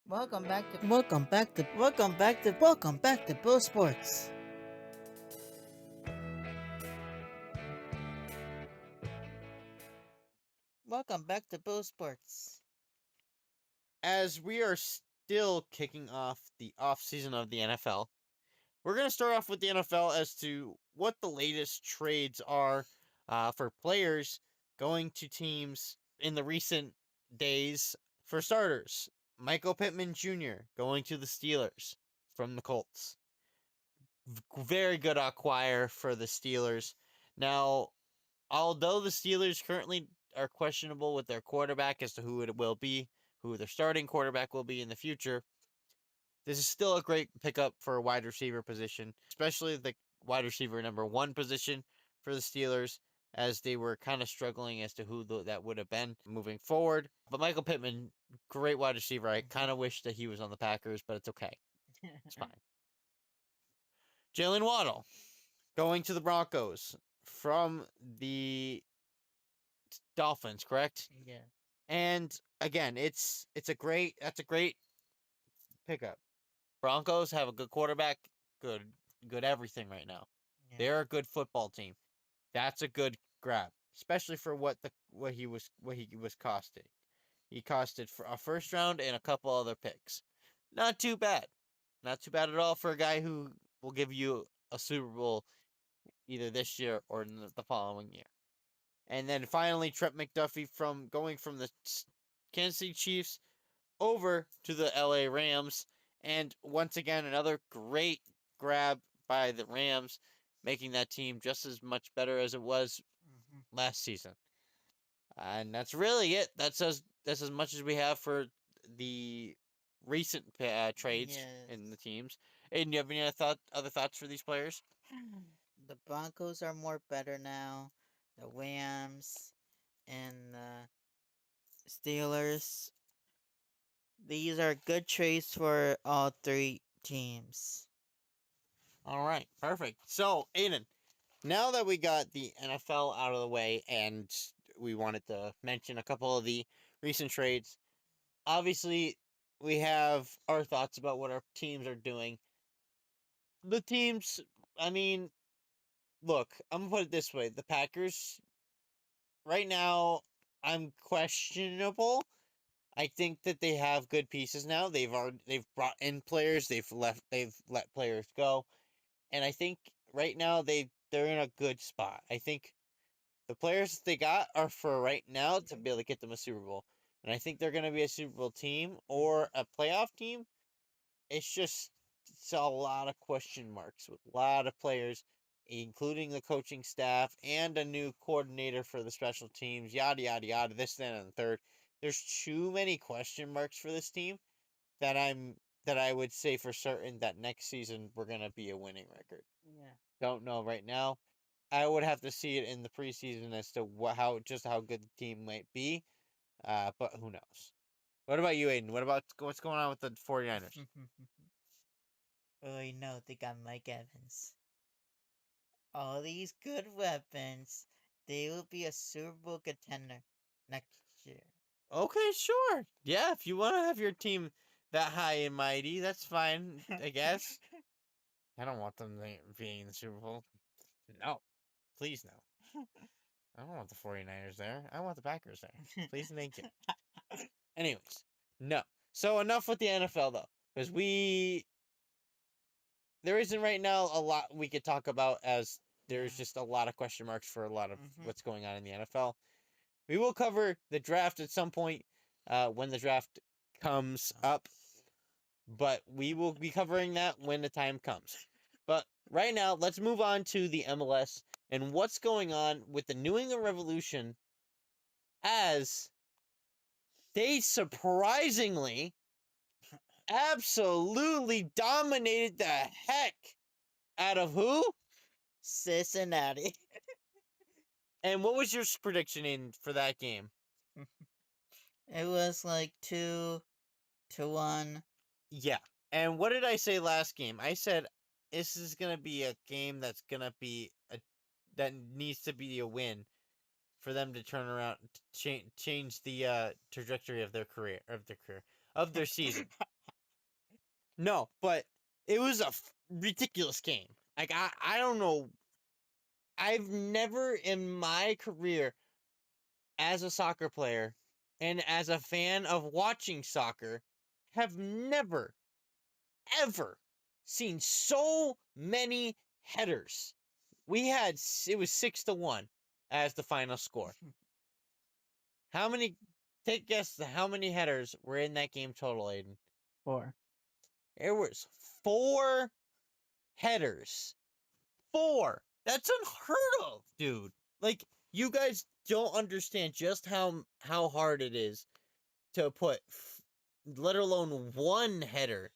Welcome back to Bill Sports. Welcome back to Bill Sports. As we are still kicking off the off season of the NFL, we're going to start off with the NFL as to what the latest trades are for players going to teams in the recent days. For starters, Michael Pittman Jr. going to the Steelers from the Colts. Very good acquire for the Steelers. Now, although the Steelers currently are questionable with their quarterback as to who it will be, who their starting quarterback will be in the future, this is still a great pickup for a wide receiver position, especially the wide receiver number one position for the Steelers, as they were kind of struggling as to who that would have been moving forward. But Michael Pittman, great wide receiver. I kind of wish that he was on the Packers, but it's okay. It's fine. Jalen Waddle going to the Broncos from the Dolphins, correct? Yeah. And again, that's a great pickup. Broncos have a good quarterback, good everything right now. Yeah. They're a good football team. That's a good grab, especially for what he was costing. He costed for a first round and a couple other picks. Not too bad. Not too bad at all for a guy who will give you a Super Bowl either this year or in the following year. And then finally, Trent McDuffie going from the Kansas City Chiefs over to the LA Rams. And once again, another great grab by the Rams, making that team just as much better as it was last season. And that's really it. That's as much as we have for the recent trades in the teams. And you have any other thoughts for these players? The Broncos are more better now. The Rams and the Steelers. These are good trades for all three teams. All right, perfect. So, Aiden, now that we got the NFL out of the way and we wanted to mention a couple of the recent trades, obviously we have our thoughts about what our teams are doing. The teams, I mean, look, I'm gonna put it this way: the Packers, right now, I'm questionable. I think that they have good pieces now. They've brought in players. They've let players go, and I think right now they're in a good spot. I think the players they got are for right now to be able to get them a Super Bowl. And I think they're going to be a Super Bowl team or a playoff team. It's a lot of question marks with a lot of players, including the coaching staff and a new coordinator for the special teams, yada, yada, yada, this, that, and the third. There's too many question marks for this team that I would say for certain that next season we're going to be a winning record. Yeah. Don't know right now. I would have to see it in the preseason as to how good the team might be. But who knows? What about you, Aiden? What's going on with the 49ers? Oh, you know, they got Mike Evans. All these good weapons. They will be a Super Bowl contender next year. Okay, sure. Yeah, if you want to have your team that high and mighty, that's fine, I guess. I don't want them being in the Super Bowl. No. Please no. I don't want the 49ers there. I want the Packers there. Please and thank you. Anyways, no. So enough with the NFL though, because there isn't right now a lot we could talk about as there's just a lot of question marks for a lot of what's going on in the NFL. We will cover the draft at some point when the draft comes up, but we will be covering that when the time comes. But right now, let's move on to the MLS and what's going on with the New England Revolution as they surprisingly absolutely dominated the heck out of who? Cincinnati. And what was your prediction for that game? It was like 2-1. Yeah. And what did I say last game? I said this is gonna be a game that needs to be a win for them to turn around, change the trajectory of their career, of their season. No, but it was a ridiculous game. Like, I don't know. I've never in my career as a soccer player and as a fan of watching soccer have never, ever seen so many headers. It was 6-1 as the final score. How many, take a guess how many headers were in that game total, Aiden? 4. There was 4 headers. 4. That's unheard of, dude. Like, you guys don't understand just how hard it is to put, let alone one header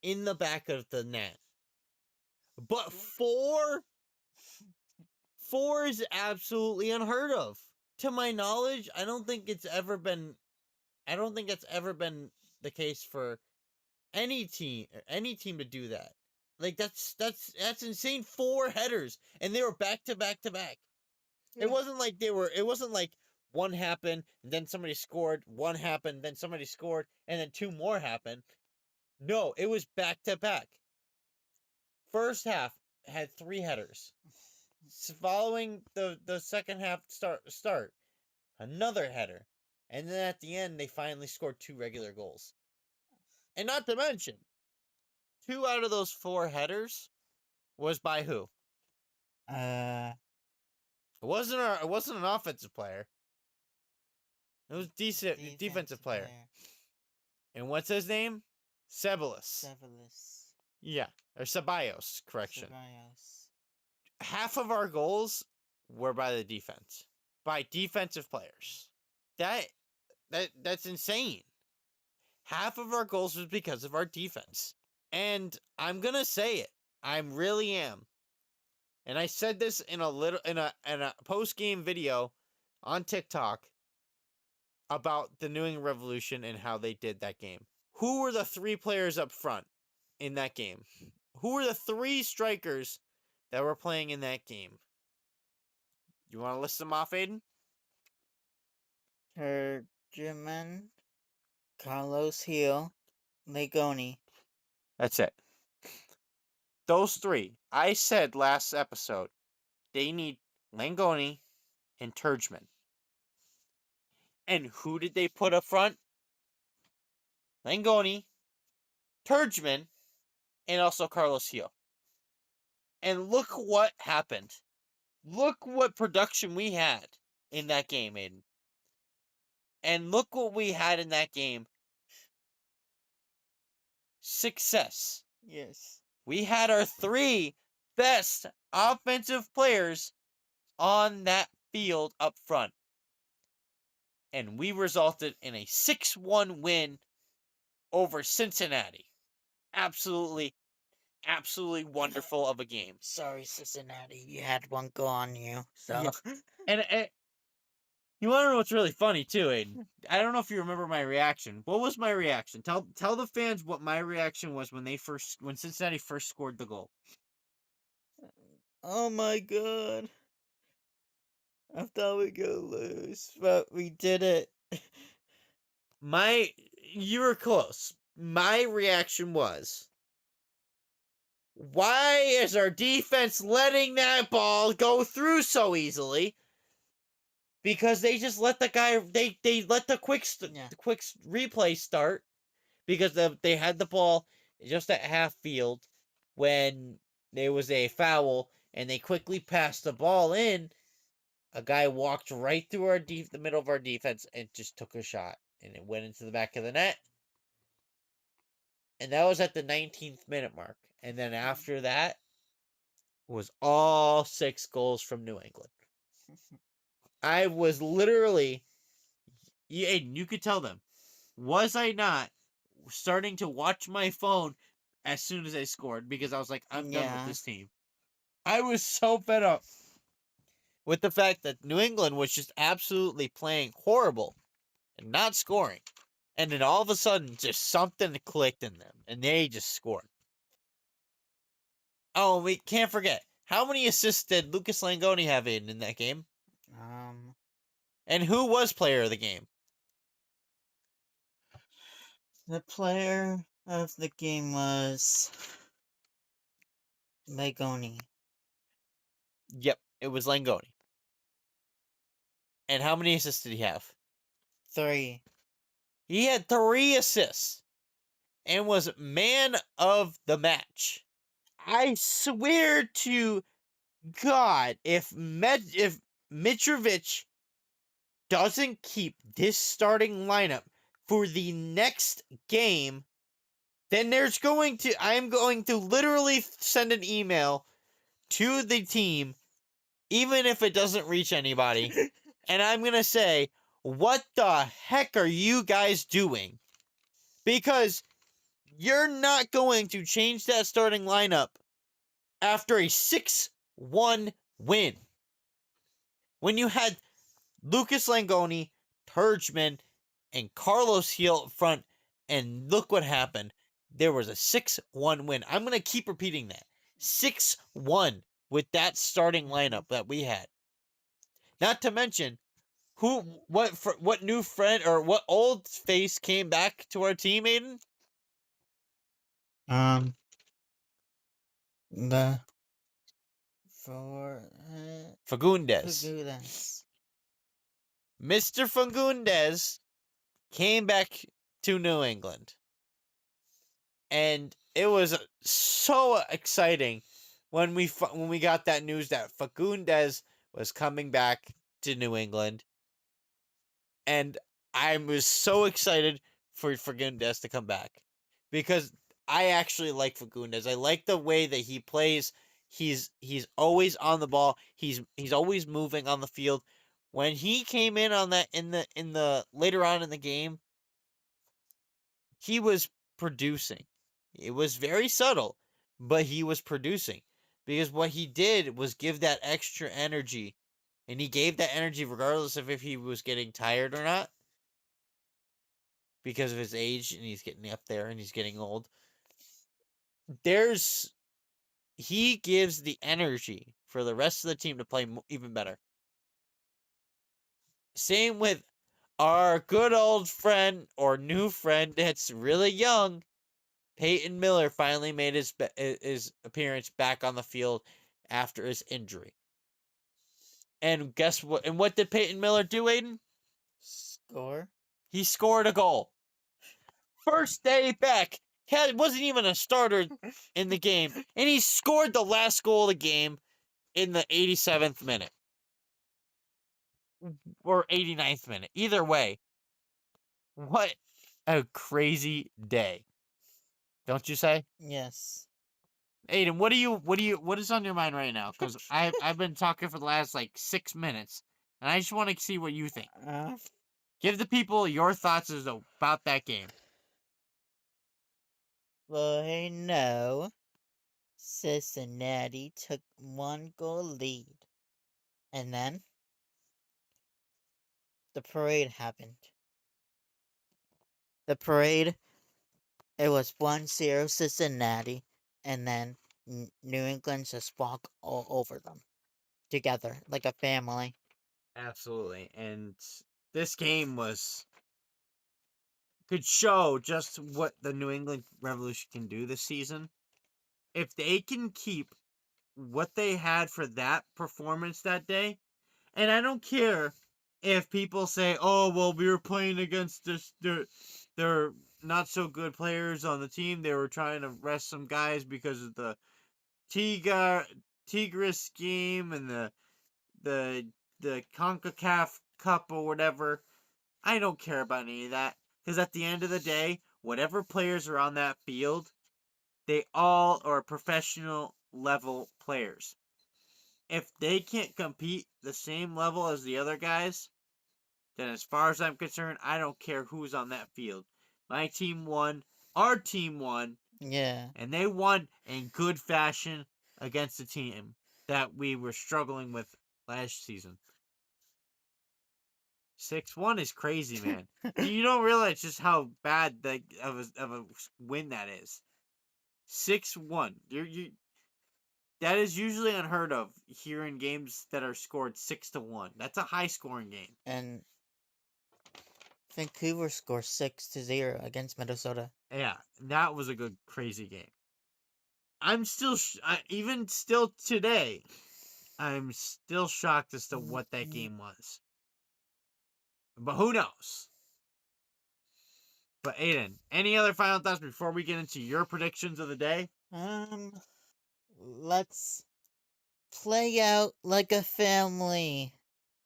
in the back of the net. But 4 is absolutely unheard of. To my knowledge, I don't think it's ever been the case for any team to do that. Like, that's insane. 4 headers, and they were back to back to back. Yeah. It wasn't like one happened, and then somebody scored, one happened, then somebody scored, and then 2 more happened. No, it was back to back. First half had 3 headers. Following the second half start, another header. And then at the end, they finally scored 2 regular goals. And not to mention, 2 out of those 4 headers was by who? Uh, It wasn't an offensive player. It was decent defensive player. And what's his name? Ceballos. Yeah, or Ceballos, correction. Half of our goals were by the defense. By defensive players. That's insane. Half of our goals was because of our defense. And I'm gonna say it. I really am. And I said this in a post-game video on TikTok about the New England Revolution and how they did that game. Who were the 3 players up front in that game? Who were the 3 strikers that were playing in that game? You want to list them off, Aiden? Terjeman, Carlos Gil, Legoni. That's it. Those 3. I said last episode, they need Langoni and Terjman. And who did they put up front? Langoni, Terjman, and also Carlos Gil. And look what happened. Look what production we had in that game, Aiden. And look what we had in that game. Success. Yes. We had our 3 best offensive players on that field up front. And we resulted in a 6-1 win over Cincinnati. Absolutely wonderful of a game. Sorry, Cincinnati, you had one go on you. So, Yeah. And you want to know what's really funny too, Aiden? I don't know if you remember my reaction. What was my reaction? Tell the fans what my reaction was when Cincinnati first scored the goal. oh my god, I thought we'd go lose, but we did it. You were close. My reaction was, why is our defense letting that ball go through so easily? Because they just let the guy, they let the quick replay start, because they had the ball just at half field when there was a foul, and they quickly passed the ball in. A guy walked right through the middle of our defense and just took a shot, and it went into the back of the net. And that was at the 19th minute mark. And then after that was all 6 goals from New England. I was literally, Aiden, you could tell them, was I not starting to watch my phone as soon as I scored? Because I was like, I'm done with this team. I was so fed up with the fact that New England was just absolutely playing horrible and not scoring. And then all of a sudden, just something clicked in them, and they just scored. Oh, we can't forget. How many assists did Lucas Langoni have in that game? And who was player of the game? The player of the game was Magoni. Yep, it was Langoni. And how many assists did he have? 3. He had 3 assists and was man of the match. I swear to God, if Mitrovic doesn't keep this starting lineup for the next game, then I'm going to literally send an email to the team, even if it doesn't reach anybody, and I'm going to say, what the heck are you guys doing? Because you're not going to change that starting lineup after a 6-1 win. When you had Lucas Langoni, Turgeman, and Carlos Heel up front, and look what happened. There was a 6-1 win. I'm going to keep repeating that. 6-1 with that starting lineup that we had. Not to mention, what new friend or what old face came back to our team, Aiden? The for Fagundes. Fagundes. Mr. Fagundes came back to New England. And it was so exciting when we got that news that Fagundes was coming back to New England. And I was so excited for Fagundes to come back because I actually like Fagundes. I like the way that he plays. He's always on the ball. He's always moving on the field. When he came in on that in the later on in the game, he was producing. It was very subtle, but he was producing because what he did was give that extra energy, and he gave that energy regardless of if he was getting tired or not because of his age, and he's getting up there and he's getting old. He gives the energy for the rest of the team to play even better. Same with our good old friend or new friend that's really young, Peyton Miller finally made his appearance back on the field after his injury. And guess what? And what did Peyton Miller do, Aiden? Score. He scored a goal. First day back. Wasn't even a starter in the game. And he scored the last goal of the game in the 87th minute. Or 89th minute. Either way. What a crazy day. Don't you say? Yes. Aiden, what is on your mind right now? Because I've been talking for the last 6 minutes, and I just want to see what you think. Give the people your thoughts about that game. Well, I know Cincinnati took 1-goal lead, and then the parade happened. The parade, it was 1-0 Cincinnati, and then New England just walked all over them together like a family. Absolutely, and this game could show just what the New England Revolution can do this season. If they can keep what they had for that performance that day, and I don't care if people say, "Oh, well, we were playing against they're not so good players on the team. They were trying to rest some guys because of the Tigris game and the CONCACAF Cup or whatever." I don't care about any of that because at the end of the day, whatever players are on that field, they all are professional level players. If they can't compete the same level as the other guys, then as far as I'm concerned, I don't care who's on that field. My team won, our team won, Yeah. and they won in good fashion against a team that we were struggling with last season. 6-1 is crazy, man. You don't realize just how bad of a win that is. 6-1. That is usually unheard of here in games that are scored 6-1. That's a high scoring game. And Vancouver scored 6-0 against Minnesota. Yeah, that was a good, crazy game. I'm still, even still today, I'm still shocked as to what that game was. But who knows? But Aiden, any other final thoughts before we get into your predictions of the day? Let's play out like a family.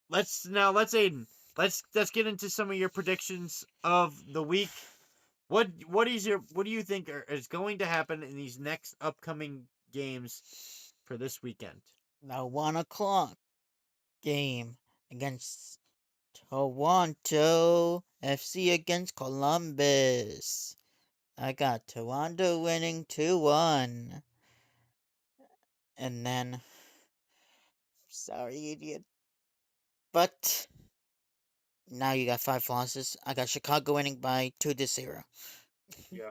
Let's Aiden. Let's get into some of your predictions of the week. What do you think is going to happen in these next upcoming games for this weekend? The 1 o'clock game against Toronto FC against Columbus. I got Toronto winning 2-1. And then, sorry, idiot. But now you got 5 losses. I got Chicago winning by 2-0. Yeah.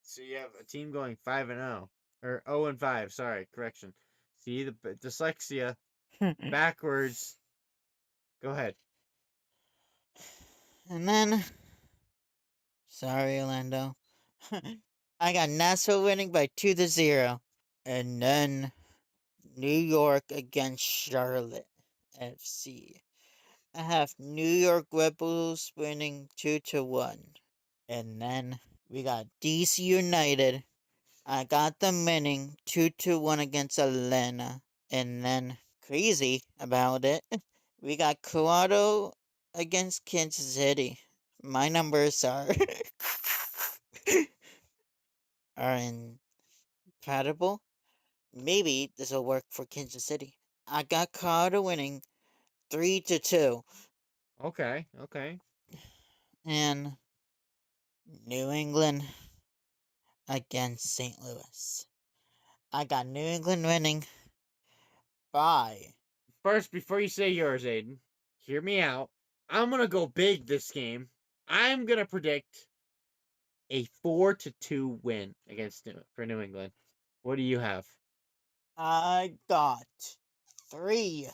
So you have a team going 5-0 or 0-5. Sorry, correction. See the dyslexia backwards. Go ahead. And then, sorry, Orlando. I got Nashville winning by 2-0. And then New York against Charlotte FC. I have New York Red Bulls winning 2-1. And then we got DC United. I got them winning 2-1 against Atlanta. And then, crazy about it, we got Colorado against Kansas City. My numbers are are incompatible. Maybe this will work for Kansas City. I got Colorado winning 3-2. Okay. And New England against St. Louis. I got New England winning by. First, before you say yours, Aiden, hear me out. I'm gonna go big this game. I'm gonna predict a 4-2 win for New England. What do you have? I got 3-0.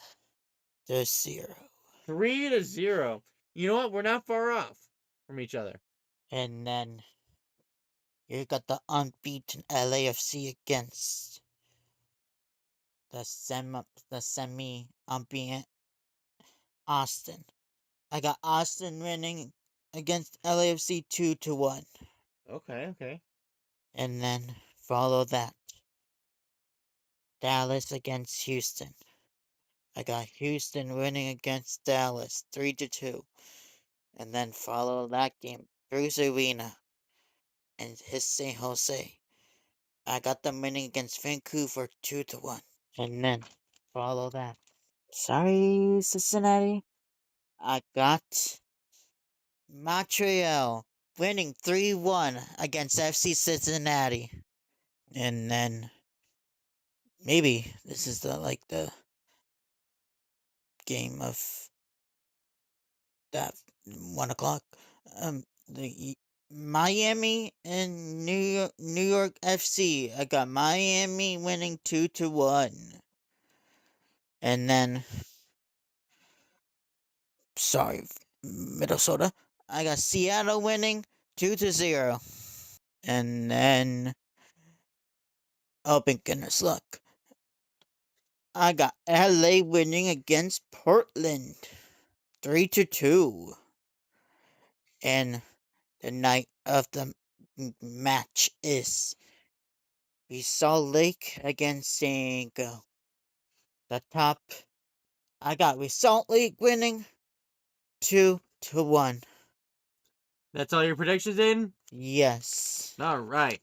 3-0. You know what? We're not far off from each other. And then you got the unbeaten LAFC against the semi unbeaten Austin. I got Austin winning against LAFC 2-1. Okay. And then follow that, Dallas against Houston. I got Houston winning against Dallas 3-2. And then follow that game, Bruce Arena and his San Jose. I got them winning against Vancouver 2-1. And then follow that. Sorry, Cincinnati. I got Montreal winning 3-1 against FC Cincinnati. And then maybe this is the game of that 1 o'clock. The Miami and New York FC. I got Miami winning 2-1. And then, sorry, Minnesota. I got Seattle winning 2-0. And then, open goodness luck, I got LA winning against Portland 3-2. And the night of the match is Salt Lake against San Diego. The top, I got Salt Lake winning 2-1. That's all your predictions, Aiden? Yes. All right.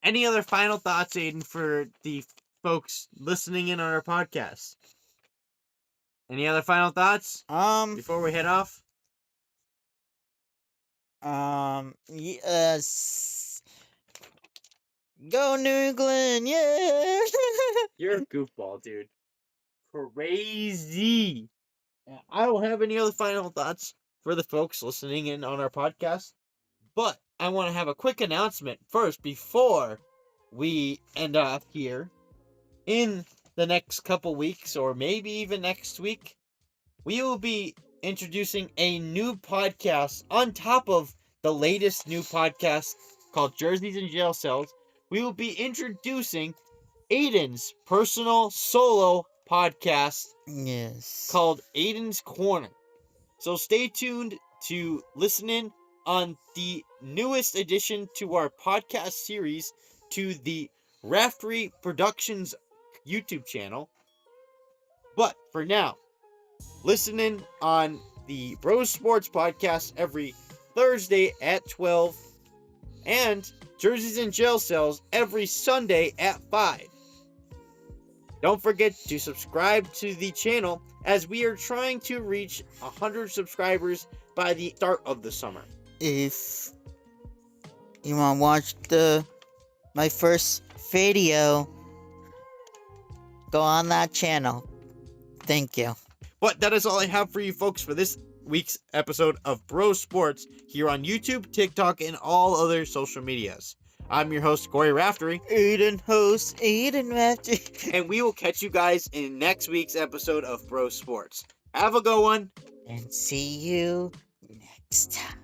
Any other final thoughts, Aiden, for the folks listening in on our podcast? Any other final thoughts before we head off? Yes. Go New England, yeah. You're a goofball, dude. Crazy. I don't have any other final thoughts for the folks listening in on our podcast, but I want to have a quick announcement first before we end off here. In the next couple weeks, or maybe even next week, we will be introducing a new podcast on top of the latest new podcast called Jerseys and Jail Cells, we will be introducing Aiden's personal solo podcast Yes. called Aiden's Corner. So stay tuned to listen in on the newest addition to our podcast series to the Raftery Productions YouTube channel. But for now, listen in on the Bros Sports Podcast every Thursday at 12 and Jerseys and Jail Cells every Sunday at 5. Don't forget to subscribe to the channel as we are trying to reach 100 subscribers by the start of the summer. If you want to watch my first video, go on that channel. Thank you. But that is all I have for you folks for this week's episode of Bro Sports here on YouTube, TikTok, and all other social medias. I'm your host, Corey Raftery. Aiden host, Aiden Raftery. And we will catch you guys in next week's episode of Bro Sports. Have a good one. And see you next time.